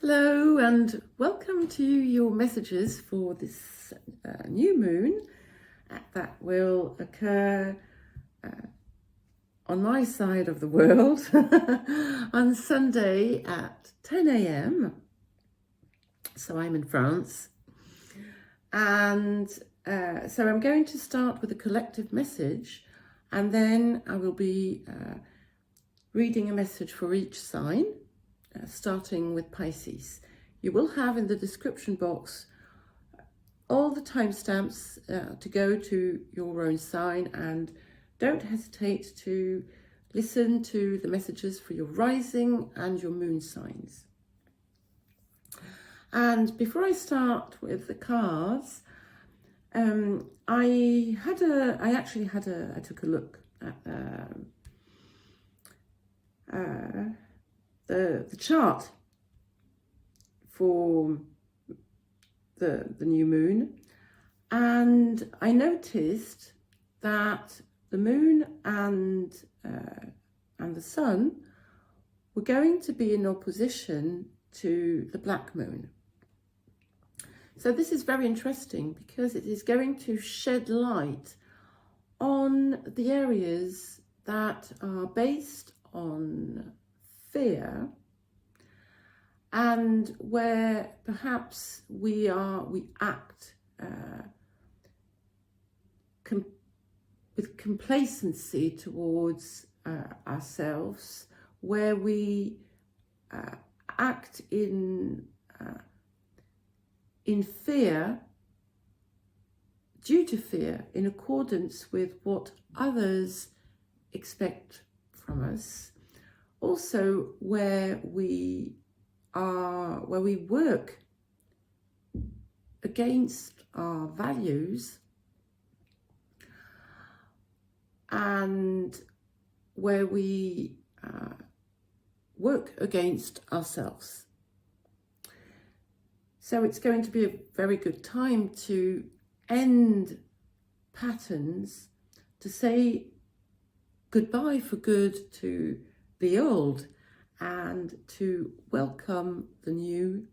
Hello and welcome to your messages for this new moon that will occur on my side of the world on Sunday at 10 a.m. So I'm in France, and so I'm going to start with a collective message, and then I will be reading a message for each sign. Starting with Pisces. You will have in the description box all the timestamps to go to your own sign, and don't hesitate to listen to the messages for your rising and your moon signs. And before I start with the cards, I took a look at the chart for the new moon, and I noticed that the moon and the sun were going to be in opposition to the black moon. So this is very interesting because it is going to shed light on the areas that are based on fear, and where perhaps we act with complacency towards ourselves, where we act in fear, due to fear, in accordance with what others expect from us. Also, where we work against our values, and where we work against ourselves. So it's going to be a very good time to end patterns, to say goodbye for good to the old, and to welcome the new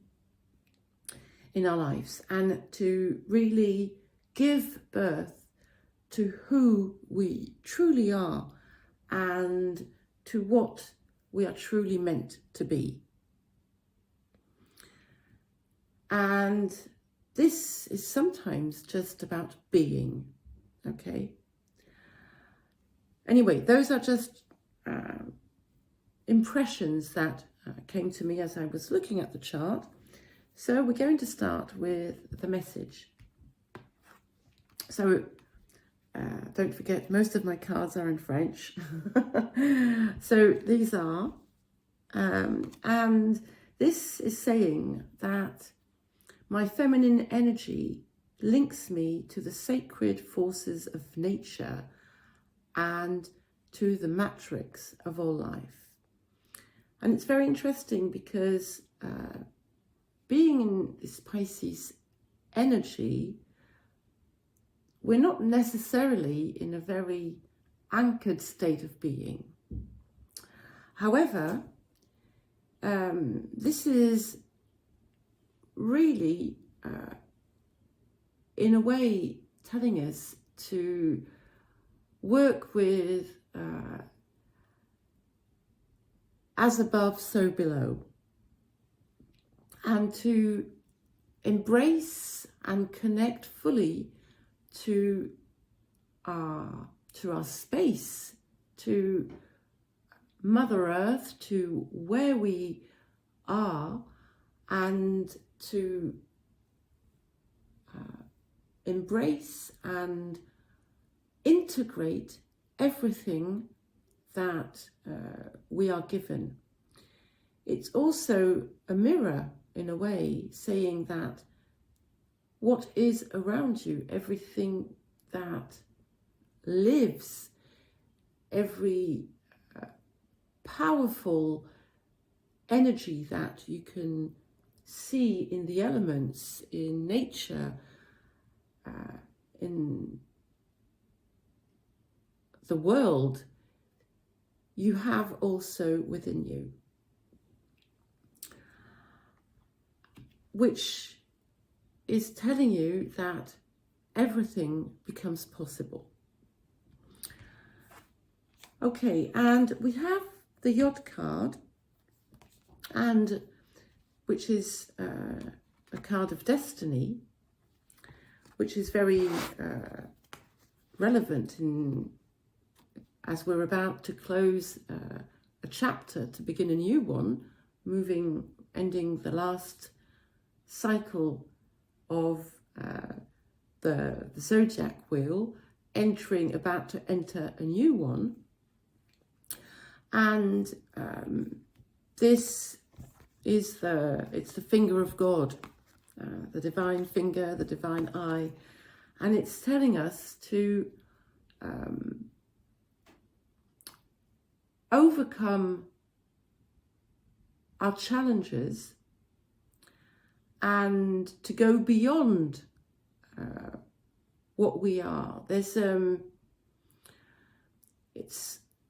in our lives, and to really give birth to who we truly are and to what we are truly meant to be. And this is sometimes just about being, okay? Anyway, those are just impressions that came to me as I was looking at the chart. So we're going to start with the message. So don't forget, most of my cards are in French. So these are, and this is saying that my feminine energy links me to the sacred forces of nature and to the matrix of all life. And it's very interesting because being in this Pisces energy, we're not necessarily in a very anchored state of being. However, this is really, in a way, telling us to work with as above, so below, and to embrace and connect fully to our space, to Mother Earth, to where we are, and to embrace and integrate everything that we are given. It's also a mirror, in a way, saying that what is around you, everything that lives, every powerful energy that you can see in the elements, in nature, in the world, you have also within you. which is telling you that everything becomes possible. Okay, and we have the Yod card, and which is a card of destiny, which is very relevant as we're about to close a chapter to begin a new one, ending the last cycle of the zodiac wheel, about to enter a new one. And this is it's the finger of God, the divine finger, the divine eye, and it's telling us to overcome our challenges and to go beyond what we are. It's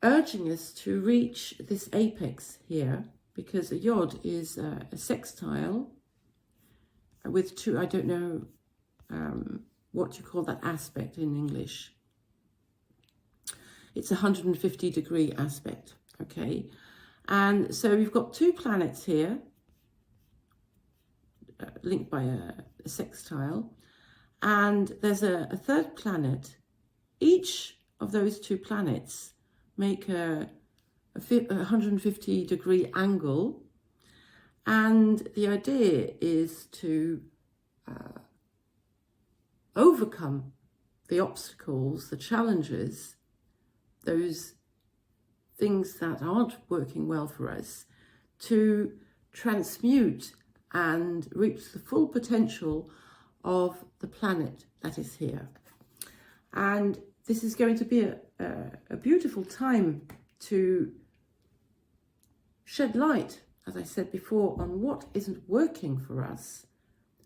urging us to reach this apex here, because a Yod is a sextile with two, I don't know what you call that aspect in English. It's a 150 degree aspect, okay? And so we've got two planets here, linked by a sextile, and there's a third planet. Each of those two planets make a 150 degree angle, and the idea is to overcome the obstacles, the challenges, those things that aren't working well for us, to transmute and reach the full potential of the planet that is here. And this is going to be a beautiful time to shed light, as I said before, on what isn't working for us,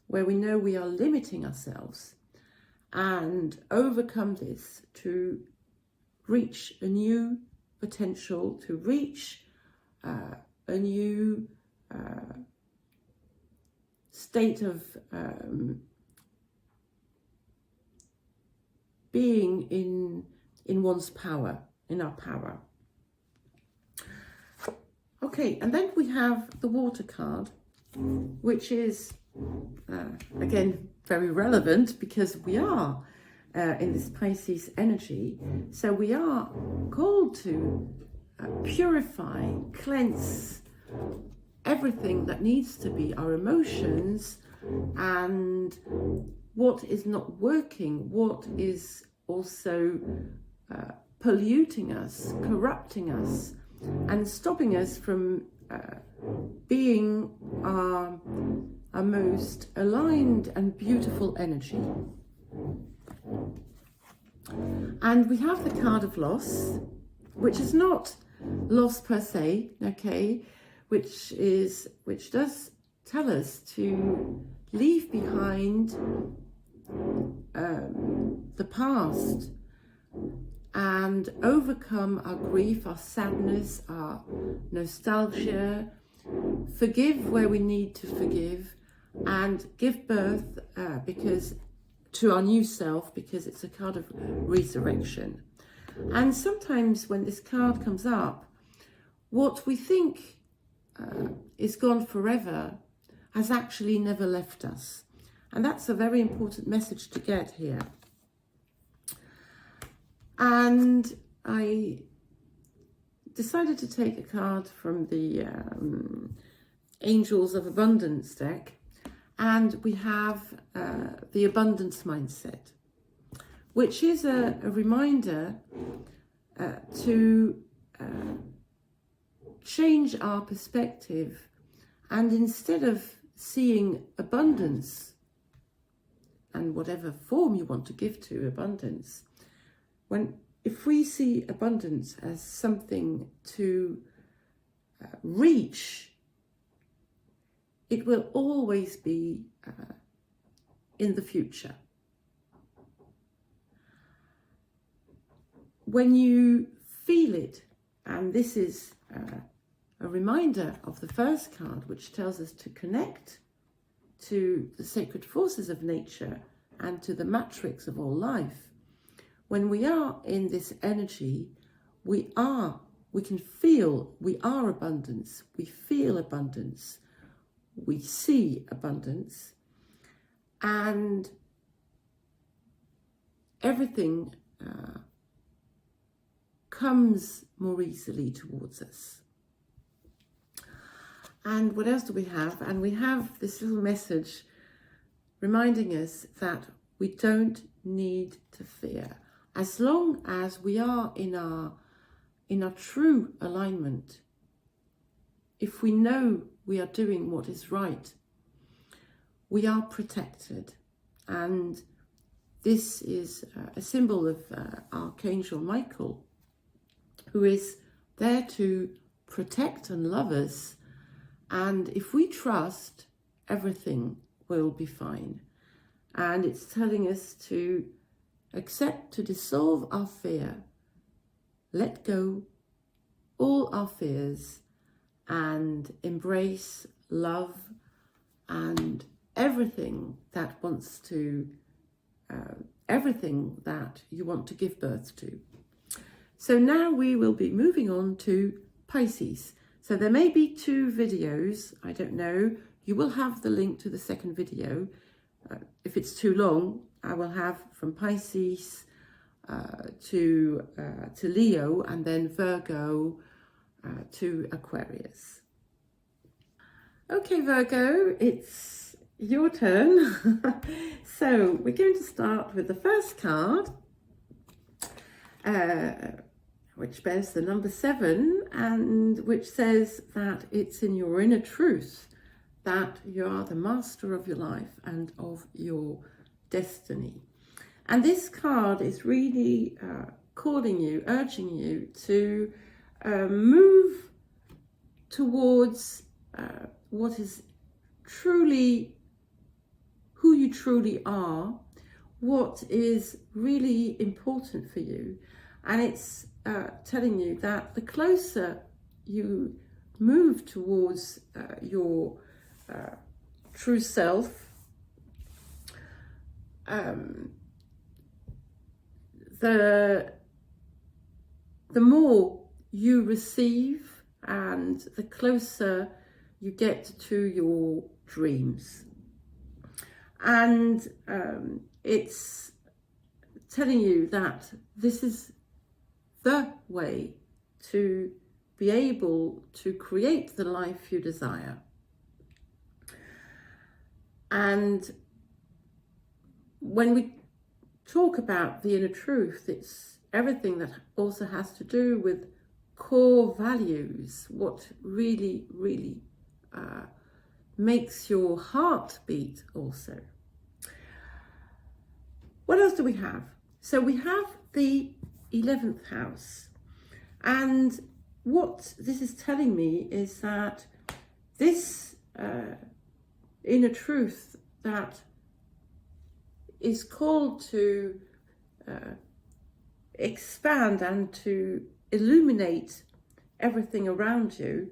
where we know we are limiting ourselves, and overcome this to reach a new potential, to reach a new state of being in one's power, in our power. Okay, and then we have the water card, which is again very relevant because we are in this Pisces energy. So we are called to purify, cleanse everything that needs to be, our emotions, and what is not working, what is also polluting us, corrupting us, and stopping us from being our most aligned and beautiful energy. And we have the card of loss, which is not loss per se, okay, which does tell us to leave behind the past and overcome our grief, our sadness, our nostalgia, forgive where we need to forgive, and give birth to our new self, because it's a card of resurrection. And sometimes when this card comes up, what we think is gone forever has actually never left us. And that's a very important message to get here. And I decided to take a card from the Angels of Abundance deck, and we have the abundance mindset, which is a reminder to change our perspective, and instead of seeing abundance and whatever form you want to give to abundance, if we see abundance as something to reach, it will always be in the future. When you feel it, and this is a reminder of the first card, which tells us to connect to the sacred forces of nature and to the matrix of all life, when we are in this energy, we can feel, we are abundance, we feel abundance, we see abundance, and everything comes more easily towards us. And what else do we have? And we have this little message reminding us that we don't need to fear. As long as we are in our true alignment, if we know we are doing what is right, we are protected. And this is a symbol of Archangel Michael, who is there to protect and love us. And if we trust, everything will be fine. And it's telling us to accept, to dissolve our fear, let go all our fears, and embrace love and everything that wants to, everything that you want to give birth to. So now we will be moving on to Pisces. So there may be 2 videos, I don't know. You will have the link to the second video. If it's too long, I will have from Pisces to Leo, and then Virgo to Aquarius. Okay, Virgo, it's your turn. So we're going to start with the first card, which bears the number 7, and which says that it's in your inner truth that you are the master of your life and of your destiny. And this card is really calling you, urging you to move towards what is truly who you truly are, what is really important for you. And it's telling you that the closer you move towards your true self, the more you receive and the closer you get to your dreams. And it's telling you that this is the way to be able to create the life you desire. And when we talk about the inner truth, it's everything that also has to do with core values, what really, really makes your heart beat also. What else do we have? So we have the 11th house. And what this is telling me is that this inner truth that is called to expand and to illuminate everything around you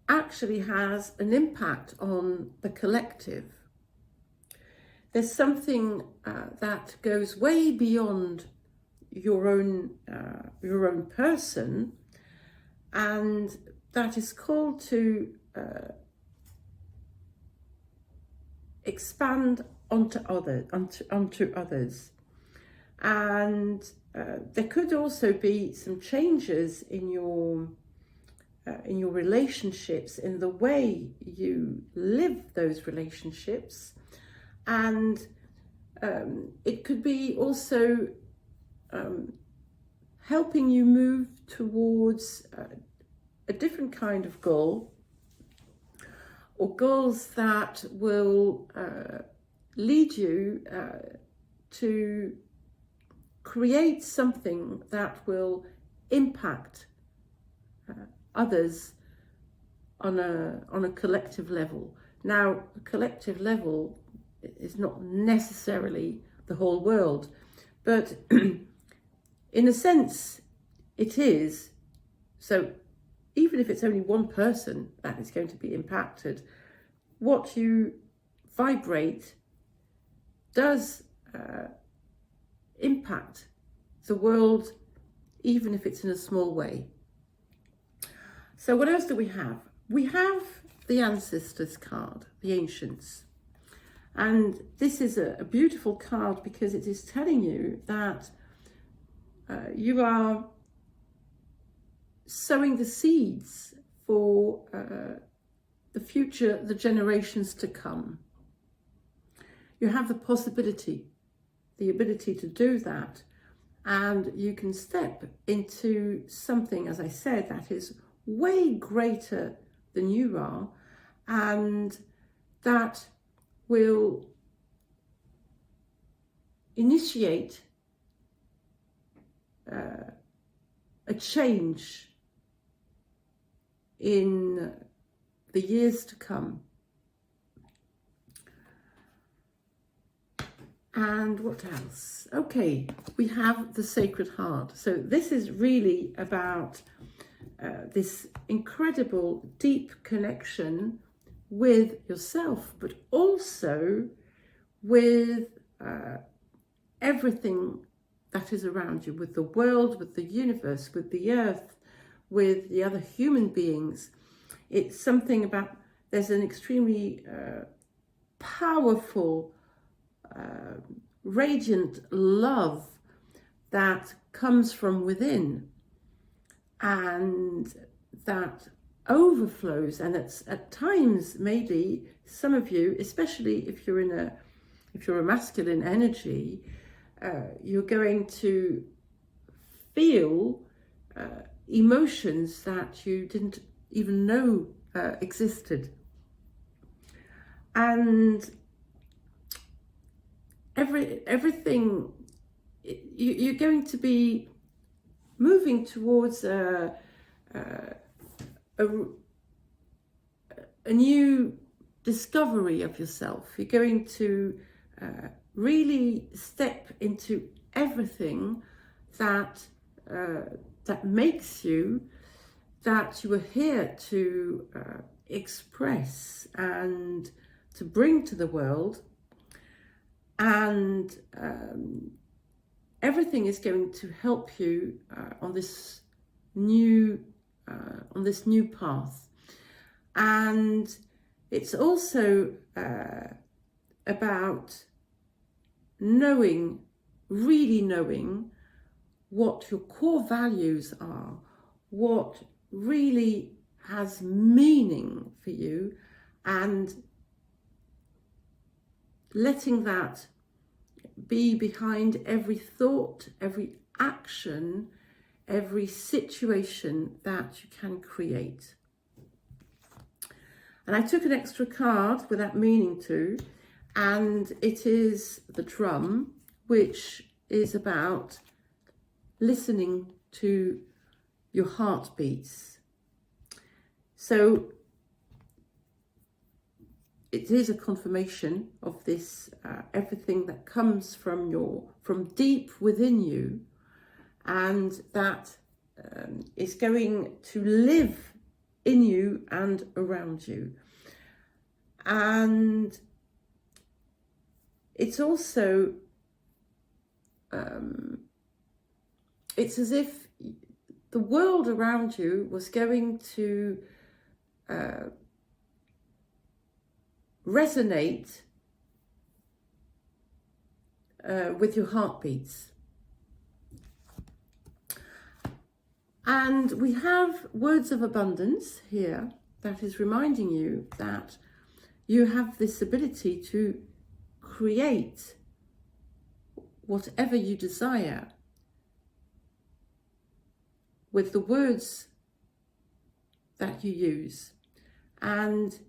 actually has an impact on the collective. There's something that goes way beyond your own person, and that is called to expand onto others. And there could also be some changes in your relationships, in the way you live those relationships. And it could be also helping you move towards a different kind of goal, or goals that will lead you to create something that will impact others on a collective level. Now, a collective level is not necessarily the whole world, but in a sense it is. So even if it's only one person that is going to be impacted, what you vibrate does impact the world, even if it's in a small way. So what else do we have? We have the Ancestors card, the Ancients. And this is a beautiful card because it is telling you that you are sowing the seeds for the future, the generations to come. You have the possibility, the ability to do that, and you can step into something, as I said, that is way greater than you are, and that will initiate a change in the years to come. And what else? Okay, we have the Sacred Heart. So this is really about this incredible deep connection with yourself, but also with everything that is around you, with the world, with the universe, with the earth, with the other human beings. It's something about, there's an extremely powerful, radiant love that comes from within, and that overflows. And it's at times, maybe some of you, especially if you're a masculine energy, you're going to feel emotions that you didn't even know existed. And everything, you're going to be moving towards a new discovery of yourself. You're going to really step into everything that that makes you, that you are here to express and to bring to the world. And everything is going to help you on this new path. And it's also about knowing, really knowing what your core values are, what really has meaning for you, and letting that be behind every thought, every action, every situation that you can create. And I took an extra card without meaning to, and it is the Drum, which is about listening to your heartbeats. So it is a confirmation of this, everything that comes from deep within you, and that is going to live in you and around you. And it's also, it's as if the world around you was going to resonate with your heartbeats. And we have words of abundance here that is reminding you that you have this ability to create whatever you desire with the words that you use. And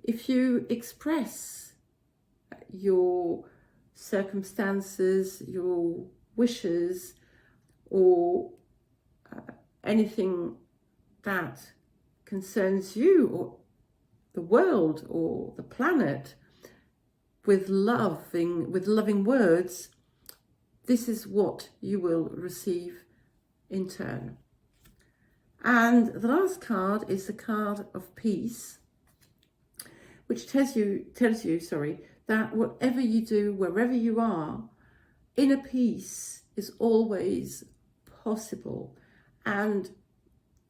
if you express your circumstances, your wishes, or anything that concerns you or the world or the planet with loving words, this is what you will receive in turn. And the last card is the card of peace, which tells you, that whatever you do, wherever you are, inner peace is always possible. And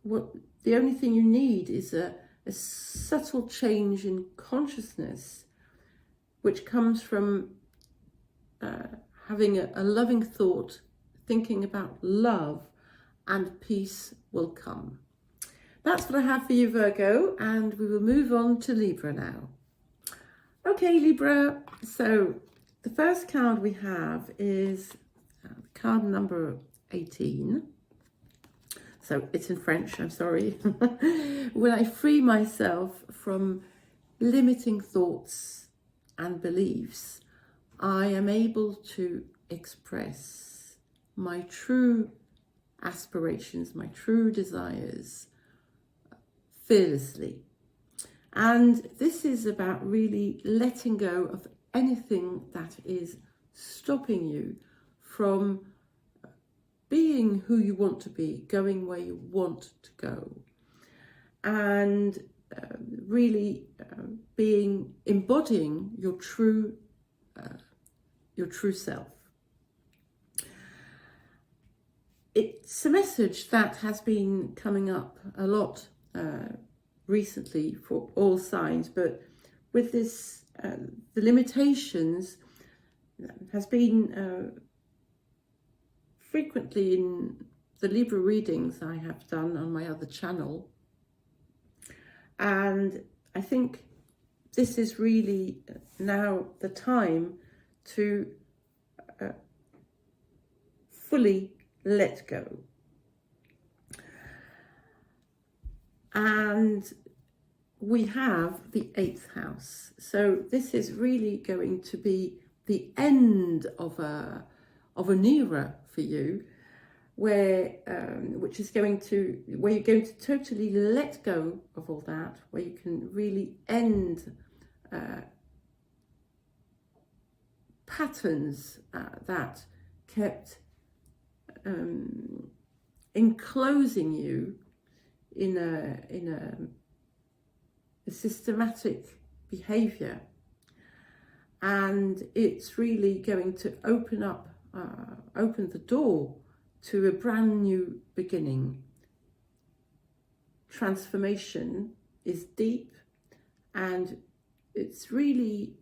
the only thing you need is a subtle change in consciousness, which comes from having a loving thought, thinking about love, and peace will come. That's what I have for you, Virgo, and we will move on to Libra now. Okay, Libra, so the first card we have is card number 18. So it's in French, I'm sorry. When I free myself from limiting thoughts and beliefs, I am able to express my true aspirations, my true desires fearlessly. And this is about really letting go of anything that is stopping you from being who you want to be, going where you want to go, and really embodying your true self. It's a message that has been coming up a lot recently for all signs, but with this, the limitations has been frequently in the Libra readings I have done on my other channel. And I think this is really now the time to fully let go. And we have the 8th house. So this is really going to be the end of an era for you, where where you're going to totally let go of all that, where you can really end patterns that kept enclosing you in a systematic behavior. And it's really going to open the door to a brand new beginning. Transformation is deep, and it's really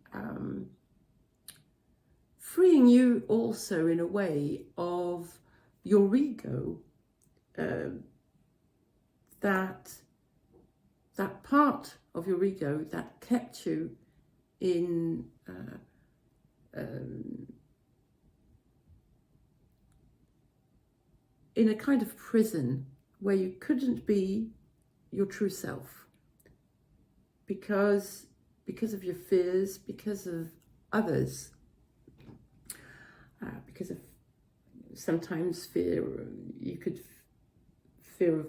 freeing you also in a way of your ego, that part of your ego that kept you in a kind of prison where you couldn't be your true self because of your fears, because of others, because of sometimes fear. You could fear of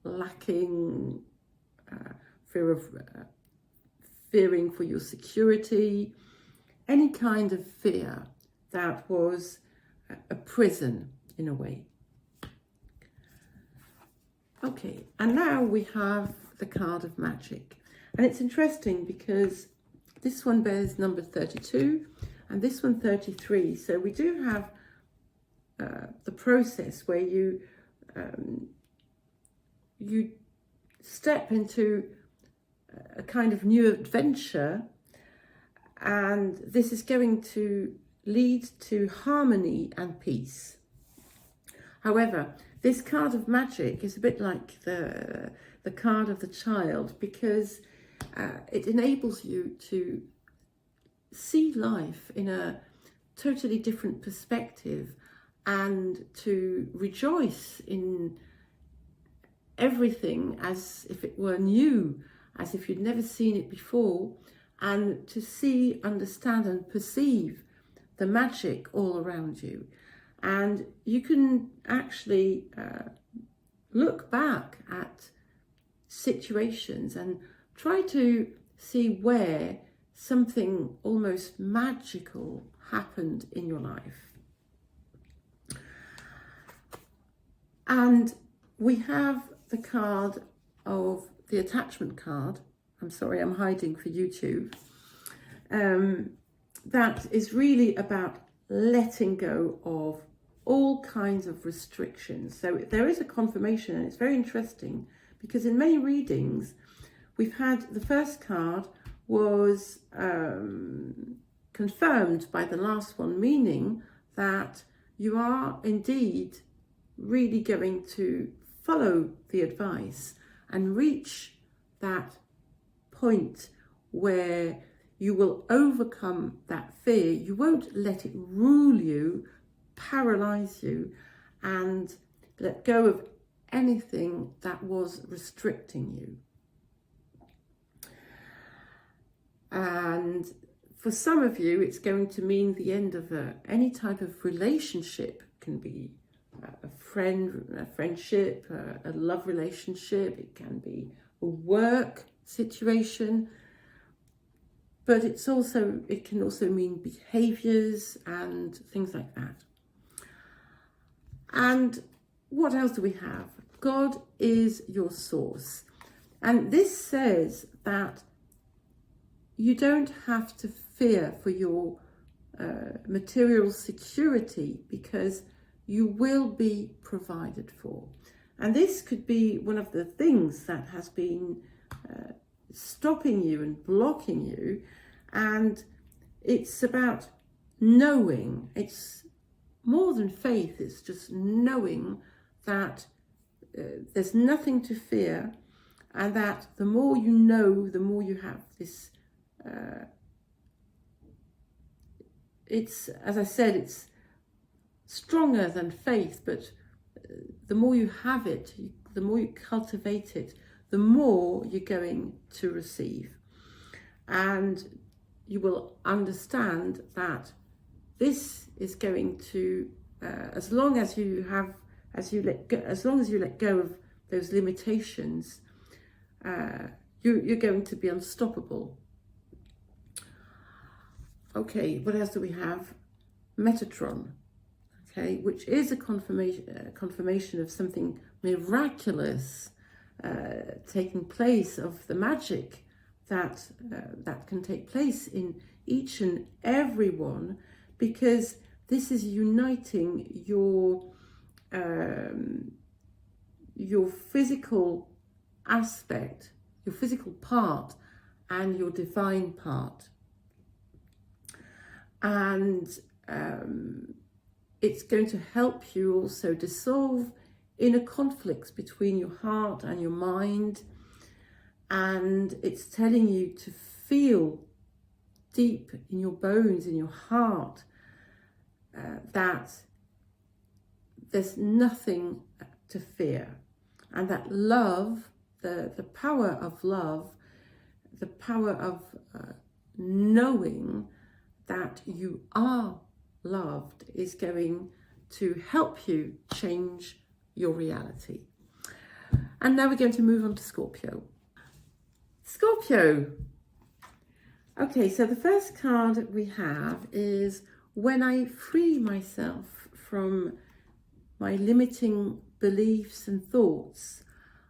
lacking, fear of fearing for your security, any kind of fear that was a prison in a way. Okay, and now we have the card of magic. And it's interesting because this one bears number 32 and this one 33. So we do have the process where you step into a kind of new adventure, and this is going to lead to harmony and peace. However, this card of magic is a bit like the card of the child, because it enables you to see life in a totally different perspective and to rejoice in everything as if it were new, as if you'd never seen it before, and to see, understand and perceive the magic all around you. And you can actually look back at situations and try to see where something almost magical happened in your life. And we have the card of the attachment card. I'm sorry, I'm hiding for YouTube. That is really about letting go of all kinds of restrictions. So there is a confirmation, and it's very interesting because in many readings we've had the first card was confirmed by the last one, meaning that you are indeed really going to follow the advice and reach that point where you will overcome that fear. You won't let it rule you, paralyze you, and let go of anything that was restricting you. And for some of you, it's going to mean the end of any type of relationship. It can be a friendship, a love relationship. It can be a work situation. But it can also mean behaviours and things like that. And what else do we have? God is your source. And this says that you don't have to fear for your material security because you will be provided for. And this could be one of the things that has been stopping you and blocking you. And it's about knowing. It's more than faith. It's just knowing that there's nothing to fear, and that the more you know, the more you have this. It's, as I said, it's stronger than faith, but the more you have it, the more you cultivate it, the more you're going to receive. And you will understand that this is going to, as long as you let go of those limitations, you're going to be unstoppable. Okay, what else do we have? Metatron, okay, which is a confirmation of something miraculous taking place, of the magic that can take place in each and every one, because this is uniting your physical aspect, your physical part, and your divine part. And it's going to help you also dissolve inner conflicts between your heart and your mind. And it's telling you to feel deep in your bones, in your heart, that there's nothing to fear. And that love, the power of love, the power of knowing that you are loved, is going to help you change your reality. And now we're going to move on to Scorpio. Scorpio. Okay, so the first card we have is when I free myself from my limiting beliefs and thoughts,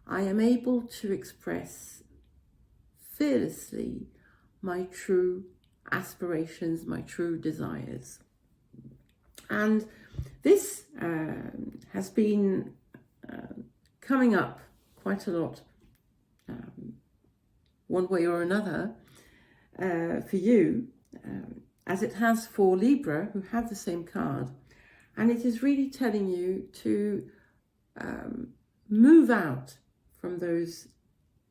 I am able to express fearlessly my true aspirations, my true desires. And this has been coming up quite a lot, one way or another, for you, as it has for Libra, who have the same card. And it is really telling you to move out from those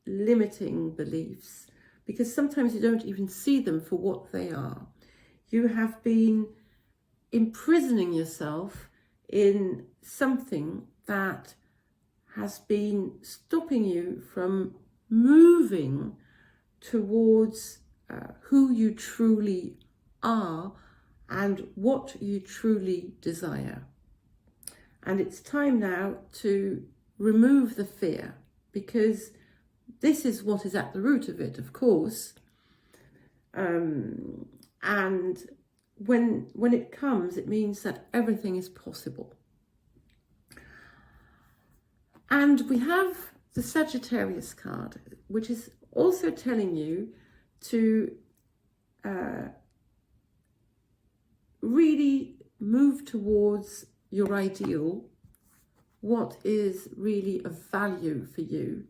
limiting beliefs, because sometimes you don't even see them for what they are. You have been imprisoning yourself in something that has been stopping you from moving towards who you truly are and what you truly desire. And it's time now to remove the fear, because this is what is at the root of it, of course. And when it comes, it means that everything is possible. And we have the Sagittarius card, which is also telling you to really move towards your ideal, what is really of value for you,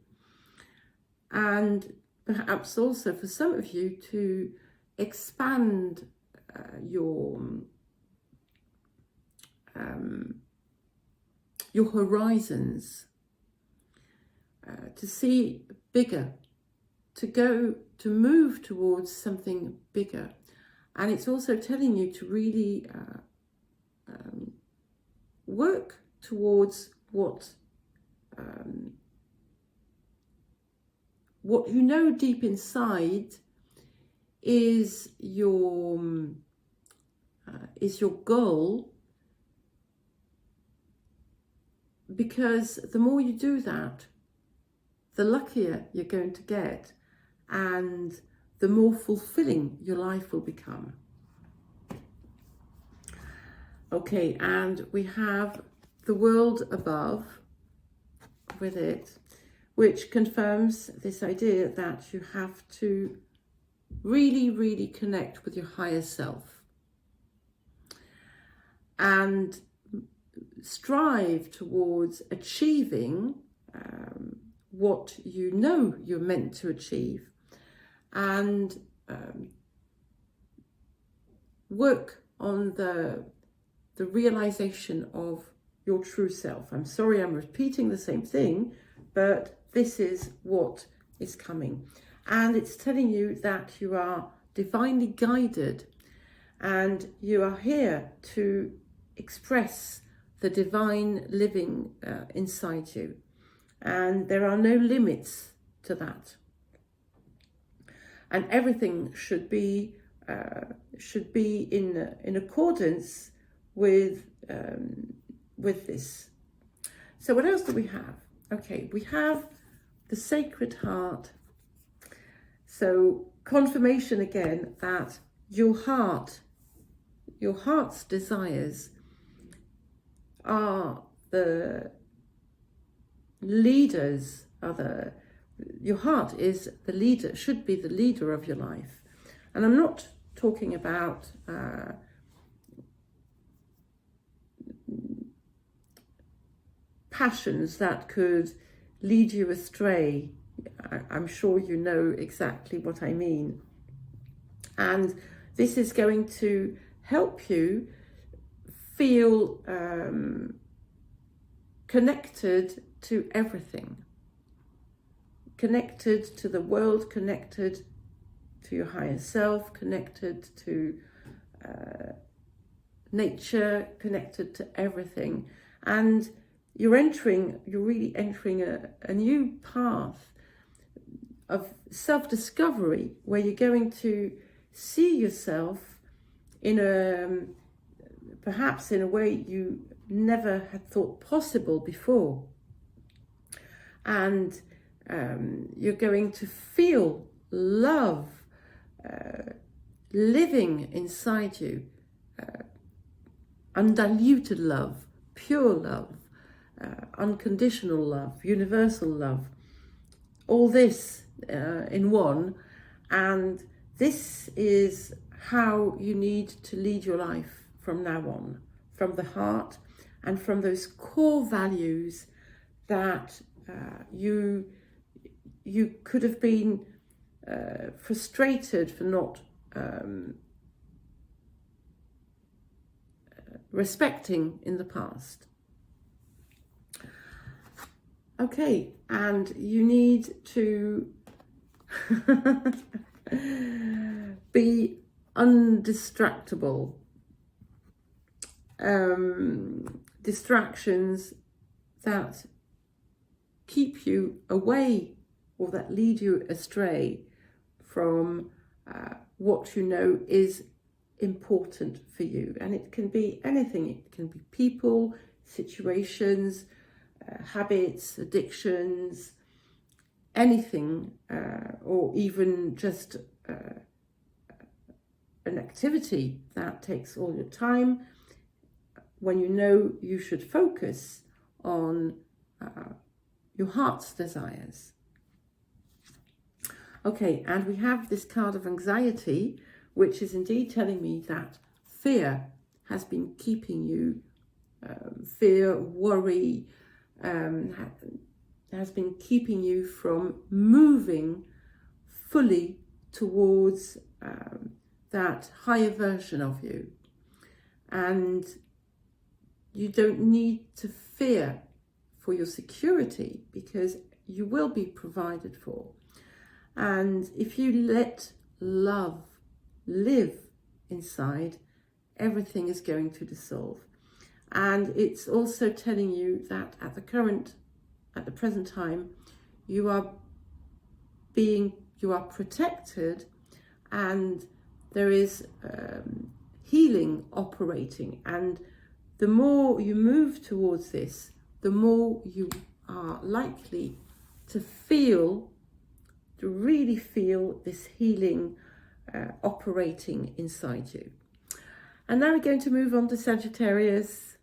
and perhaps also for some of you to expand your horizons, to see bigger, to move towards something bigger. And it's also telling you to really work towards what you know deep inside is your goal, because the more you do that, the luckier you're going to get, and the more fulfilling your life will become. Okay, and we have the world above with it, which confirms this idea that you have to really, really connect with your higher self and strive towards achieving what you know you're meant to achieve, and work on the realization of your true self. I'm sorry I'm repeating the same thing, but this is what is coming. And it's telling you that you are divinely guided, and you are here to express the divine living inside you. And there are no limits to that. And everything should be in accordance with this. So what else do we have? Okay, we have the Sacred Heart. So confirmation again that your heart's desires are the leaders, your heart is the leader, should be the leader of your life. And I'm not talking about passions that could lead you astray. I'm sure you know exactly what I mean. And this is going to help you feel connected to everything, connected to the world, connected to your higher self, connected to nature, connected to everything. And you're really entering a new path of self-discovery, where you're going to see yourself perhaps in a way you never had thought possible before. And you're going to feel love living inside you, undiluted love, pure love, unconditional love, universal love, all this in one. And this is how you need to lead your life from now on, from the heart and from those core values that you could have been frustrated for not respecting in the past. Okay, and you need to be undistractable. Distractions that keep you away or that lead you astray from what you know is important for you. And it can be anything. It can be people, situations, habits, addictions, anything, or even just an activity that takes all your time, when you know you should focus on your heart's desires. Okay, and we have this card of anxiety, which is indeed telling me that fear has been keeping you, fear, worry, has been keeping you from moving fully towards that higher version of you. And you don't need to fear for your security, because you will be provided for. And if you let love live inside, everything is going to dissolve. And it's also telling you that at the present time, you are protected, and there is healing operating. And the more you move towards this, the more you are likely to really feel this healing operating inside you. And now we're going to move on to Sagittarius.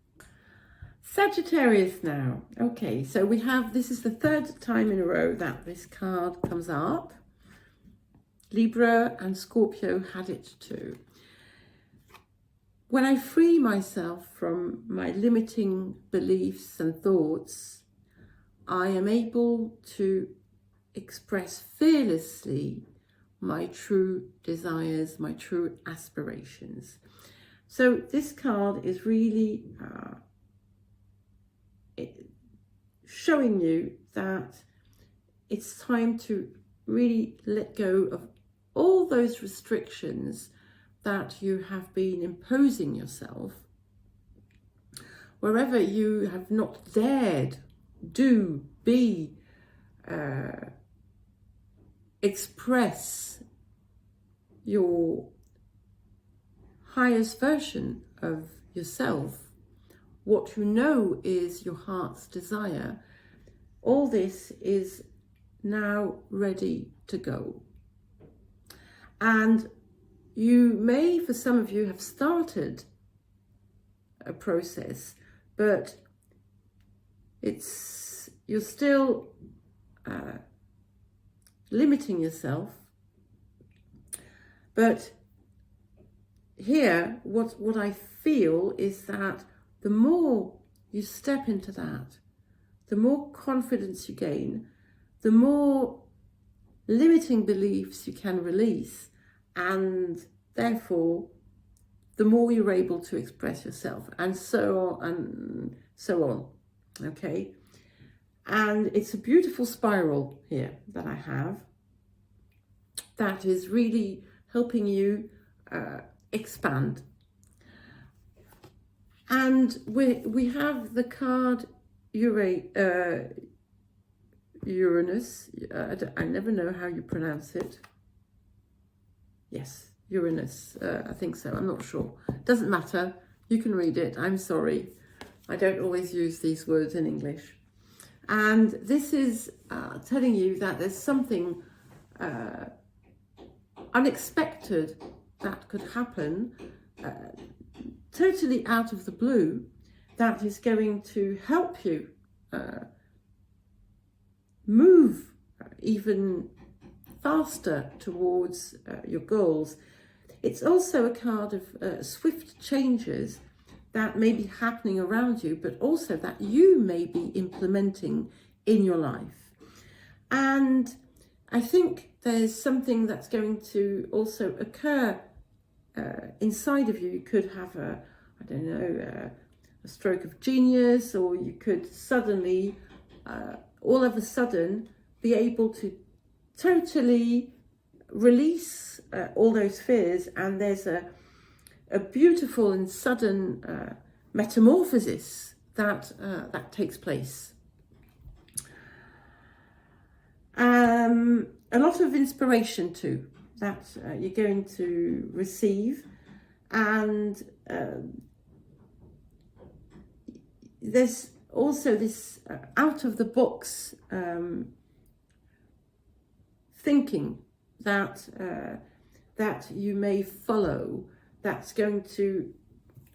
Sagittarius now. Okay, so we have, this is the third time in a row that this card comes up. Libra and Scorpio had it too. When I free myself from my limiting beliefs and thoughts, I am able to express fearlessly my true desires, my true aspirations. So this card is really showing you that it's time to really let go of all those restrictions that you have been imposing yourself, wherever you have not dared do, be, express your highest version of yourself, what you know is your heart's desire. All this is now ready to go. And you may, for some of you, have started a process, but you're still limiting yourself. But here, what I feel is that the more you step into that, the more confidence you gain, the more limiting beliefs you can release, and therefore the more you're able to express yourself, and so on and so on. Okay, and it's a beautiful spiral here that I have that is really helping you expand. And we have the card Uranus. I never know how you pronounce it. Yes, Uranus. I think so. I'm not sure. Doesn't matter. You can read it. I'm sorry. I don't always use these words in English. And this is telling you that there's something unexpected that could happen, totally out of the blue, that is going to help you move even faster towards your goals. It's also a card of swift changes that may be happening around you, but also that you may be implementing in your life. And I think there's something that's going to also occur inside of you. You could have a stroke of genius, or you could suddenly, all of a sudden, be able to totally release all those fears, and there's a beautiful and sudden metamorphosis that takes place. A lot of inspiration too that you're going to receive, and there's also this out of the box thinking that you may follow, that's going to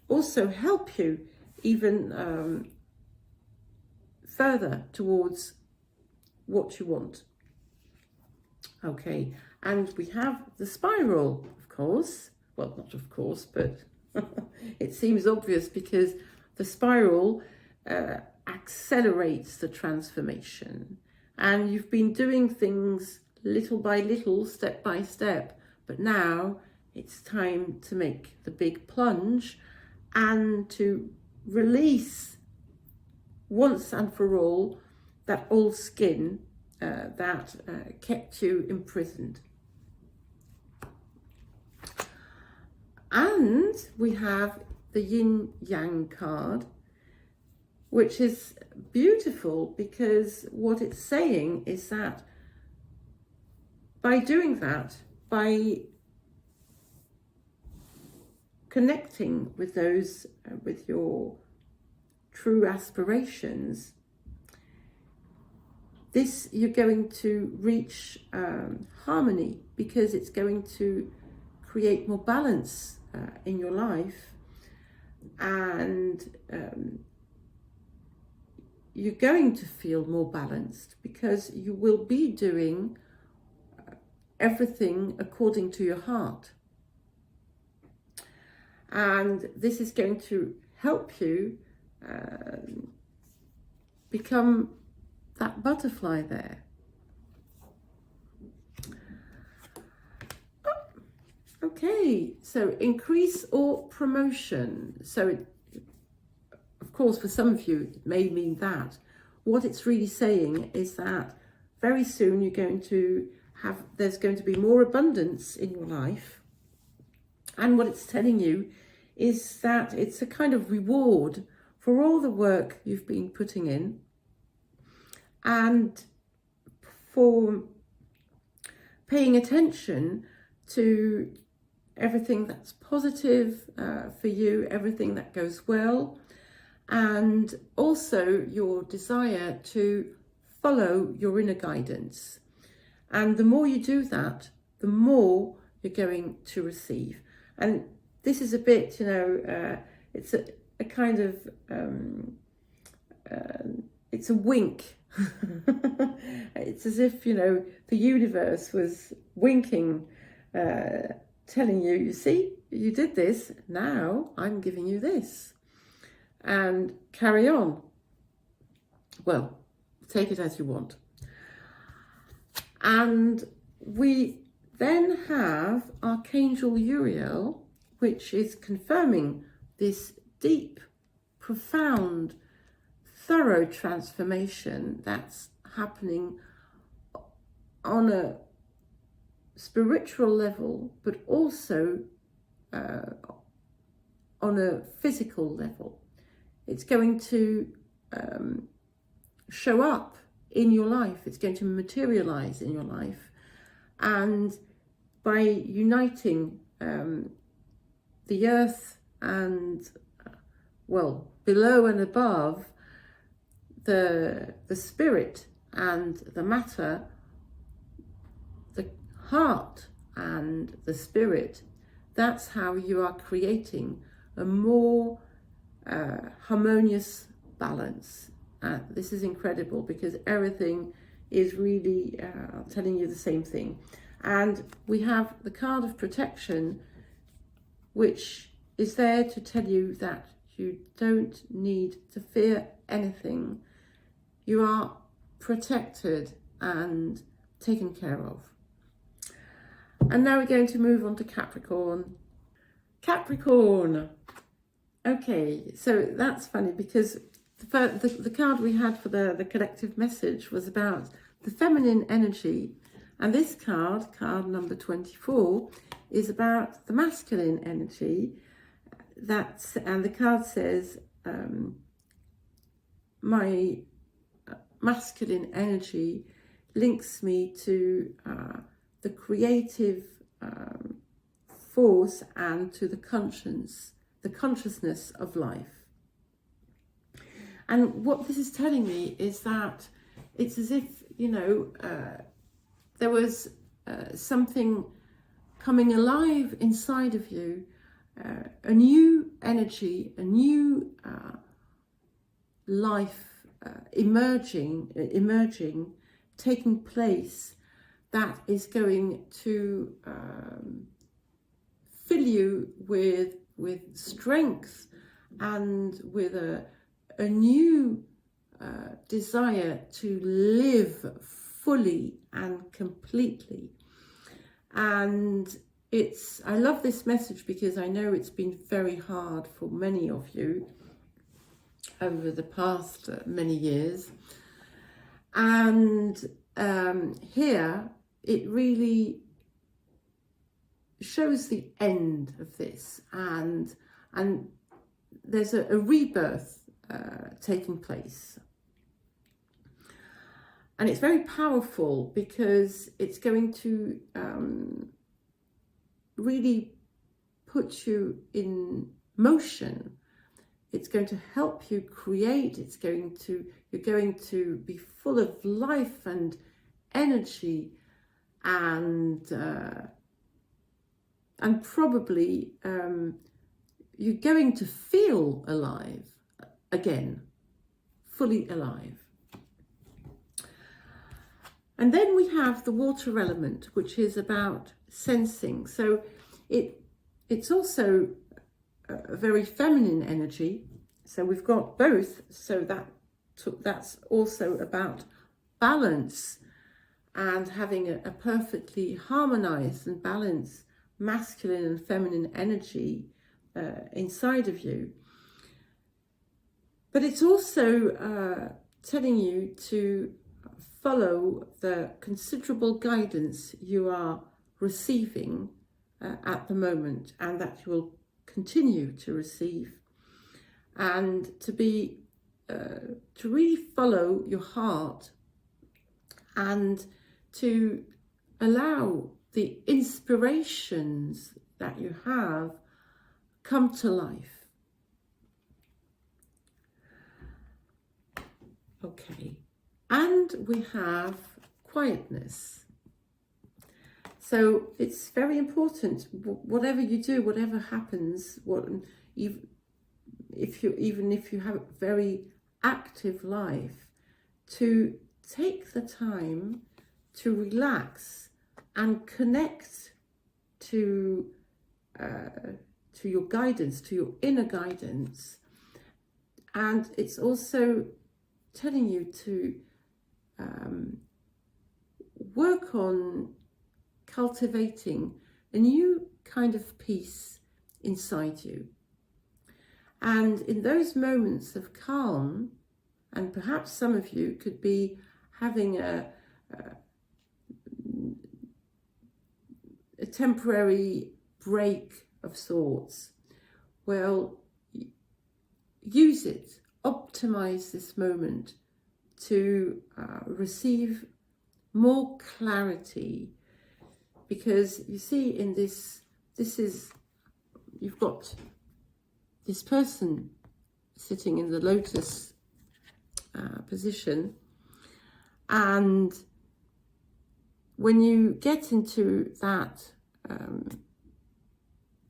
also help you even further towards what you want. Okay, and we have the spiral, of course. Well, not of course, but it seems obvious because the spiral accelerates the transformation. And you've been doing things little by little, step by step, but now it's time to make the big plunge and to release once and for all that old skin that kept you imprisoned. And we have the yin yang card, which is beautiful because what it's saying is that by doing that, by connecting with those, with your true aspirations, this you're going to reach harmony, because it's going to create more balance in your life, and you're going to feel more balanced because you will be doing everything according to your heart. And this is going to help you become that butterfly there. Okay, so increase or promotion. So it, of course, for some of you, it may mean that. What it's really saying is that very soon you're going to have, there's going to be more abundance in your life. And what it's telling you is that it's a kind of reward for all the work you've been putting in, and for paying attention to everything that's positive for you, everything that goes well, and also your desire to follow your inner guidance. And the more you do that, the more you're going to receive. And this is a bit, you know, it's a kind of, it's a wink. It's as if, you know, the universe was winking, telling you, you see, you did this, now I'm giving you this. And carry on. Well, take it as you want. And we then have Archangel Uriel, which is confirming this deep, profound, thorough transformation that's happening on a spiritual level, but also on a physical level. It's going to show up in your life. It's going to materialize in your life. And by uniting the earth and, well, below and above, the spirit and the matter, the heart and the spirit, that's how you are creating a more harmonious balance. This is incredible because everything is really telling you the same thing. And we have the card of protection, which is there to tell you that you don't need to fear anything. You are protected and taken care of. And now we're going to move on to Capricorn. Capricorn. Okay, so that's funny because the card we had for the collective message was about the feminine energy. And this card, card number 24, is about the masculine energy. And the card says, my masculine energy links me to the creative force and to the consciousness of life. And what this is telling me is that it's as if, you know, there was something coming alive inside of you, a new energy, a new life emerging taking place that is going to fill you with strength and with a new desire to live fully and completely. And I love this message because I know it's been very hard for many of you over the past many years. And here it really shows the end of this, and there's a rebirth taking place. And it's very powerful because it's going to really put you in motion. It's going to help you create. You're going to be full of life and energy, and probably you're going to feel alive again, fully alive. And then we have the water element, which is about sensing. So it's also a very feminine energy. So we've got both. So that's also about balance and having a perfectly harmonized and balanced masculine and feminine energy inside of you. But it's also telling you to follow the considerable guidance you are receiving at the moment, and that you will continue to receive, and to really follow your heart and to allow the inspirations that you have come to life. Okay. And we have quietness. So it's very important, whatever you do, whatever happens, even if you have a very active life, to take the time to relax and connect to your guidance, to your inner guidance. And it's also telling you to work on cultivating a new kind of peace inside you. And in those moments of calm, and perhaps some of you could be having a temporary break of sorts, well, use it, optimize this moment to receive more clarity. Because you see, in you've got this person sitting in the lotus position, and when you get into that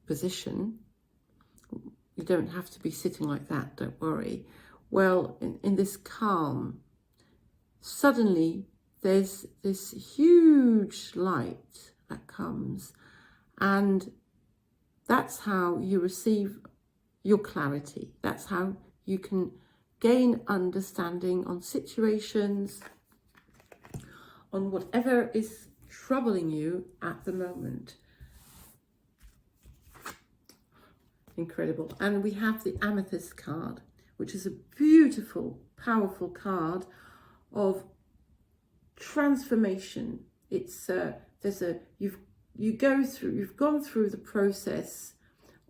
position, you don't have to be sitting like that, don't worry. Well, in this calm, suddenly there's this huge light that comes, and that's how you receive your clarity. That's how you can gain understanding on situations, on whatever is troubling you at the moment. Incredible. And we have the amethyst card, which is a beautiful, powerful card of transformation. It's you've gone through the process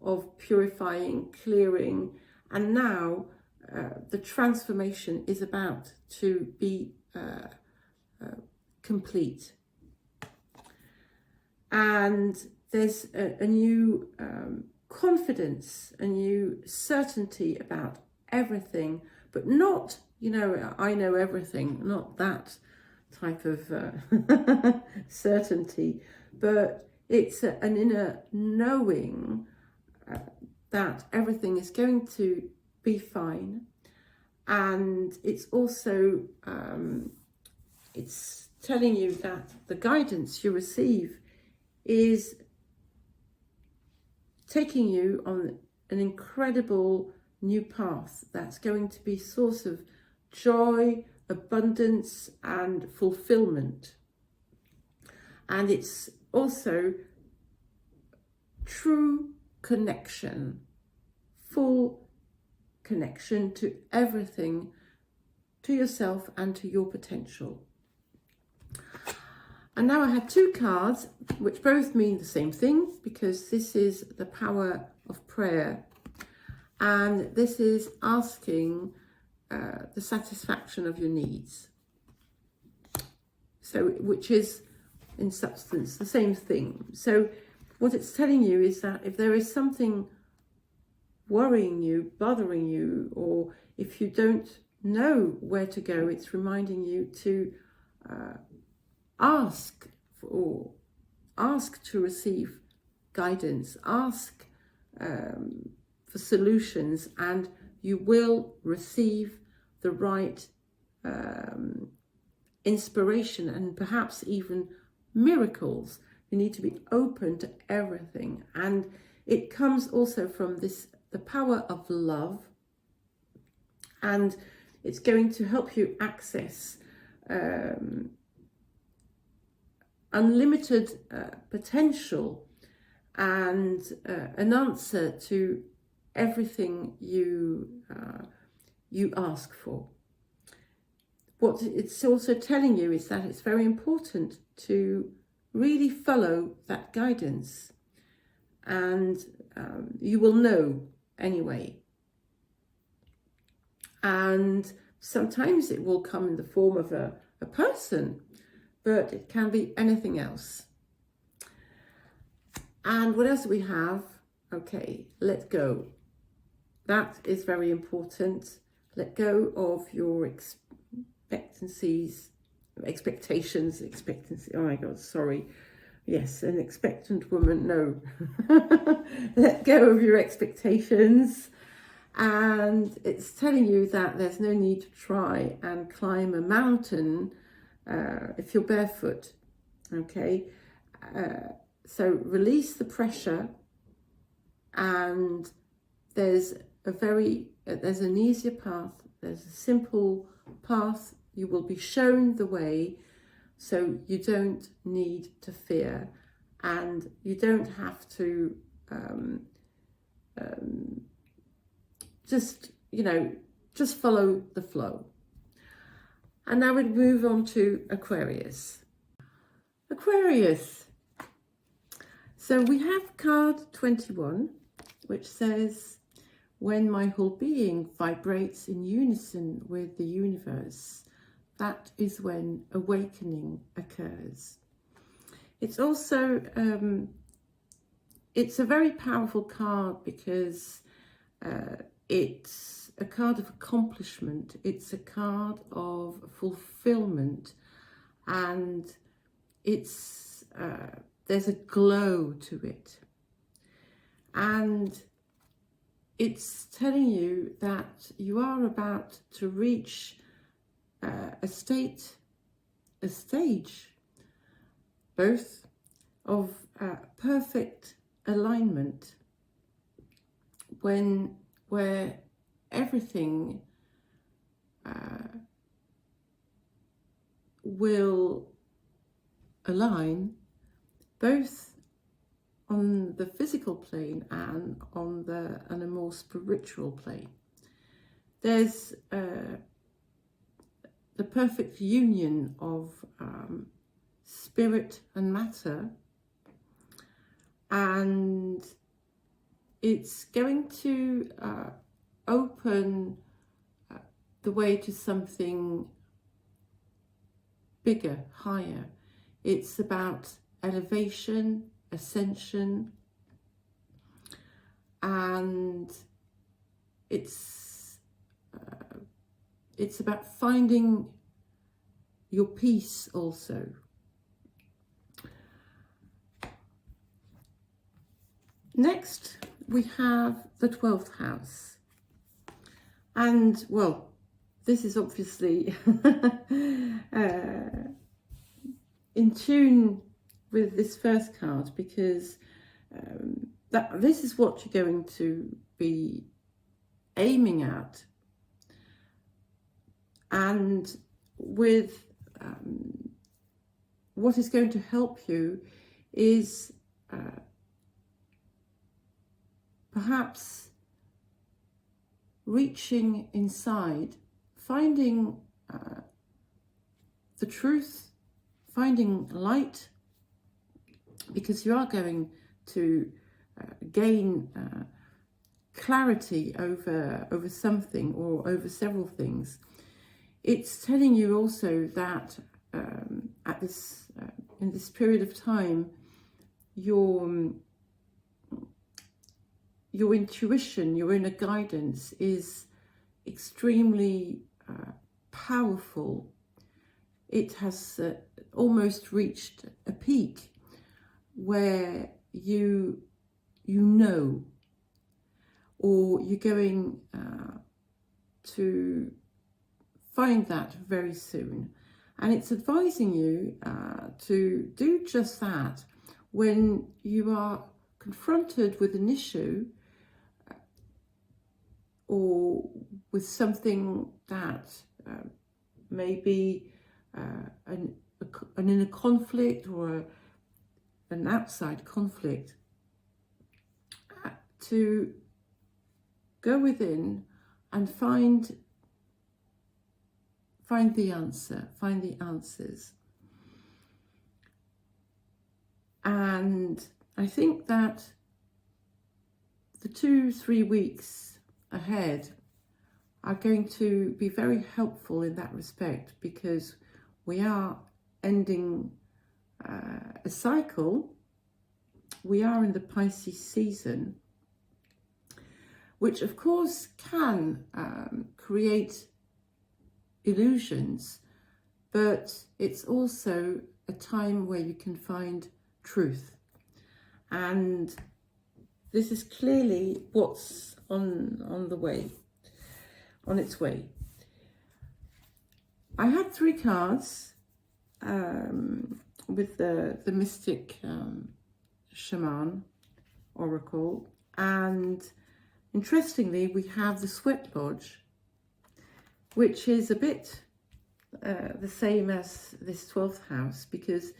of purifying, clearing, and now the transformation is about to be complete. And there's a new confidence, a new certainty about everything, but not, I know everything, not that type of certainty, but it's an inner knowing that everything is going to be fine. And it's also it's telling you that the guidance you receive is taking you on an incredible new path that's going to be source of joy, abundance and fulfillment. And it's also true connection, full connection to everything, to yourself and to your potential. And now I have two cards which both mean the same thing, because this is the power of prayer, and this is asking the satisfaction of your needs. So, which is in substance the same thing. So what it's telling you is that if there is something worrying you, bothering you, or if you don't know where to go, it's reminding you to ask to receive guidance, ask for solutions, and you will receive the right inspiration and perhaps even miracles. You need to be open to everything. And it comes also from the power of love, and it's going to help you access unlimited potential and an answer to everything you ask for. What it's also telling you is that it's very important to really follow that guidance, and you will know anyway. And sometimes it will come in the form of a person, but it can be anything else. And what else do we have? Okay, let go. That is very important. Let go of your expectancy. Oh my God, sorry. Yes, an expectant woman, no. Let go of your expectations. And it's telling you that there's no need to try and climb a mountain if you're barefoot, okay? So release the pressure, and there's an easier path, there's a simple path. You will be shown the way, so you don't need to fear, and you don't have to just follow the flow. And now we move on to Aquarius. Aquarius. So we have card 21, which says, when my whole being vibrates in unison with the universe, that is when awakening occurs. It's also, it's a very powerful card because it's a card of accomplishment. It's a card of fulfillment, and it's there's a glow to it. And it's telling you that you are about to reach a stage, both of perfect alignment, where everything will align, both on the physical plane and on a more spiritual plane. There's the perfect union of spirit and matter, and it's going to open the way to something bigger, higher. It's about elevation, ascension, and it's about finding your peace also. Next, we have the 12th house. And, well, this is obviously in tune with this first card, because this is what you're going to be aiming at. And with what is going to help you is perhaps reaching inside, finding the truth, finding light, because you are going to gain clarity over something or over several things. It's telling you also that at this in this period of time, your intuition, your inner guidance is extremely powerful. It has almost reached a peak where you know, or you're going to find that very soon. And it's advising you to do just that when you are confronted with an issue or with something that may be an inner conflict or an outside conflict, to go within and find the answer, find the answers. And I think that the 2-3 weeks ahead are going to be very helpful in that respect, because we are ending a cycle. We are in the Pisces season, which of course can create illusions, but it's also a time where you can find truth. And this is clearly what's on the way, on its way. I had 3 cards with the Mystic Shaman Oracle, and interestingly we have the Sweat Lodge, which is a bit the same as this 12th house, because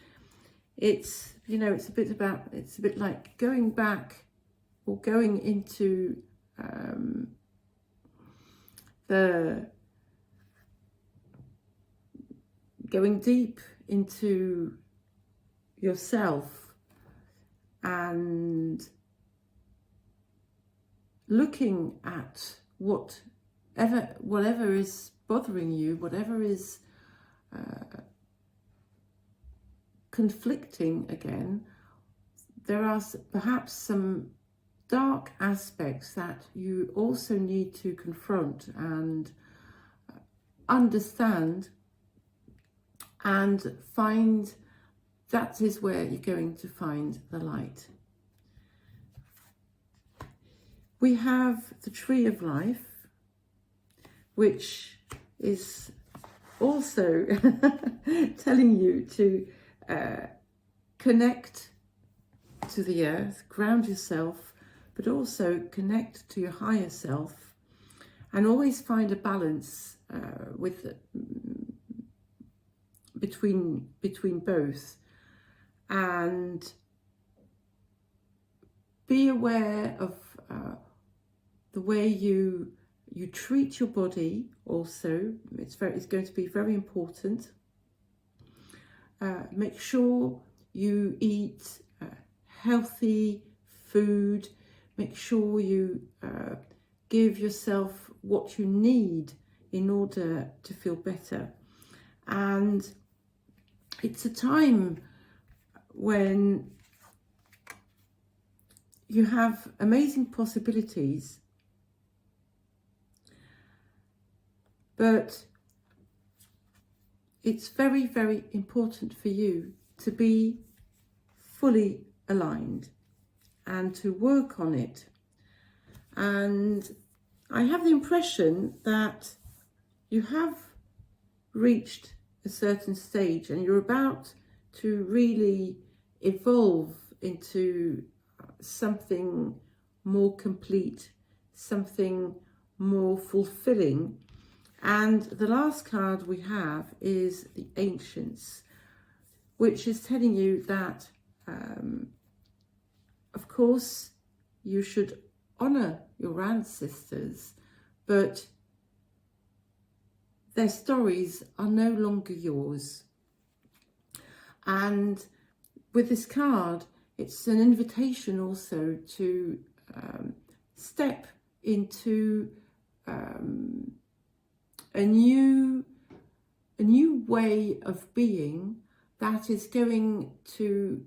it's, you know, it's a bit like going back or going into going deep into yourself and looking at whatever is bothering you, whatever is conflicting again. There are perhaps some dark aspects that you also need to confront and understand, and find. That is where you're going to find the light. We have the Tree of Life, which is also telling you to connect to the earth, ground yourself, but also connect to your higher self, and always find a balance between both, and be aware of the way you treat your body. Also, it's going to be very important. Make sure you eat healthy food. Make sure you give yourself what you need in order to feel better. And it's a time when you have amazing possibilities, but it's very, very important for you to be fully aligned and to work on it. And I have the impression that you have reached a certain stage and you're about to really evolve into something more complete, something more fulfilling. And the last card we have is the Ancients, which is telling you that, of course, you should honour your ancestors, but their stories are no longer yours. And with this card, it's an invitation also to step into a new way of being that is going to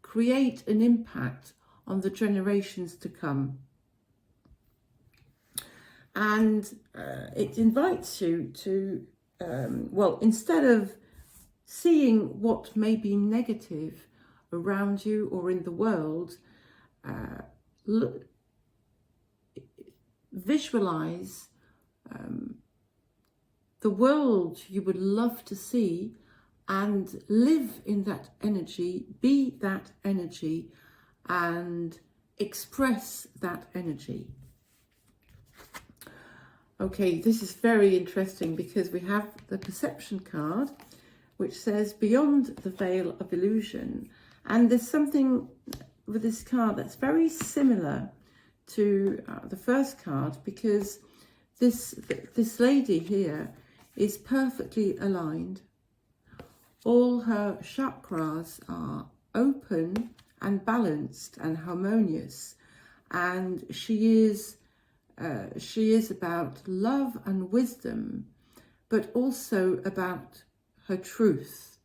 create an impact on the generations to come. And it invites you to, well, instead of seeing what may be negative around you or in the world, visualize the world you would love to see and live in that energy, be that energy, and express that energy. Okay, this is very interesting because we have the Perception card, which says beyond the veil of illusion. And there's something with this card that's very similar to the first card, because this lady here is perfectly aligned. All her chakras are open and balanced and harmonious, and she is about love and wisdom, but also about her truth.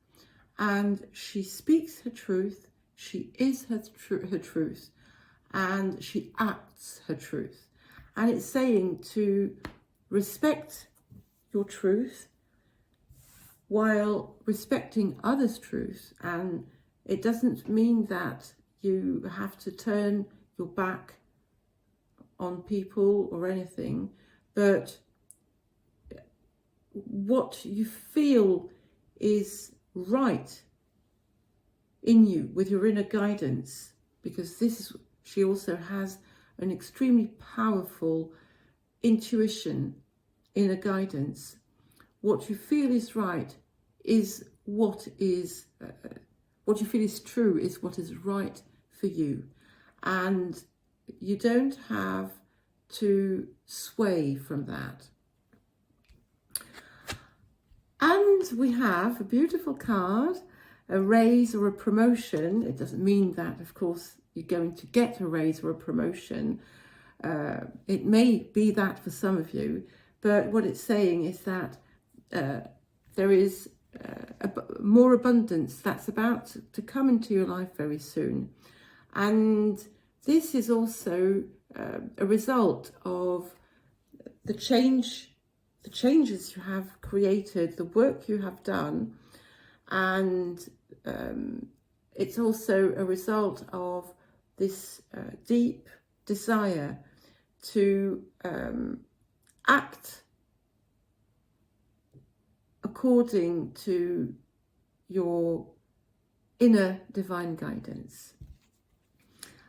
And she speaks her truth, she is her truth, and she acts her truth. And it's saying to respect your truth while respecting others' truth. And it doesn't mean that you have to turn your back on people or anything, but what you feel is right in you with your inner guidance, because she also has an extremely powerful intuition, inner guidance. What you feel is right is what you feel is true is what is right for you, and you don't have to sway from that. And we have a beautiful card, a raise or a promotion. It doesn't mean that, of course, you're going to get a raise or a promotion. It may be that for some of you, but what it's saying is that there is more abundance that's about to come into your life very soon. And this is also a result of the changes you have created, the work you have done, and it's also a result of this deep desire to act according to your inner divine guidance.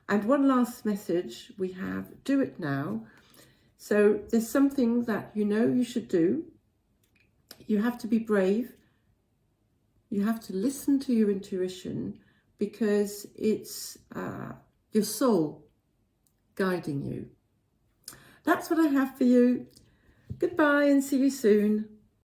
And one last message we have: do it now. So there's something that you know you should do. You have to be brave. You have to listen to your intuition, because it's your soul guiding you. That's what I have for you. Goodbye and see you soon.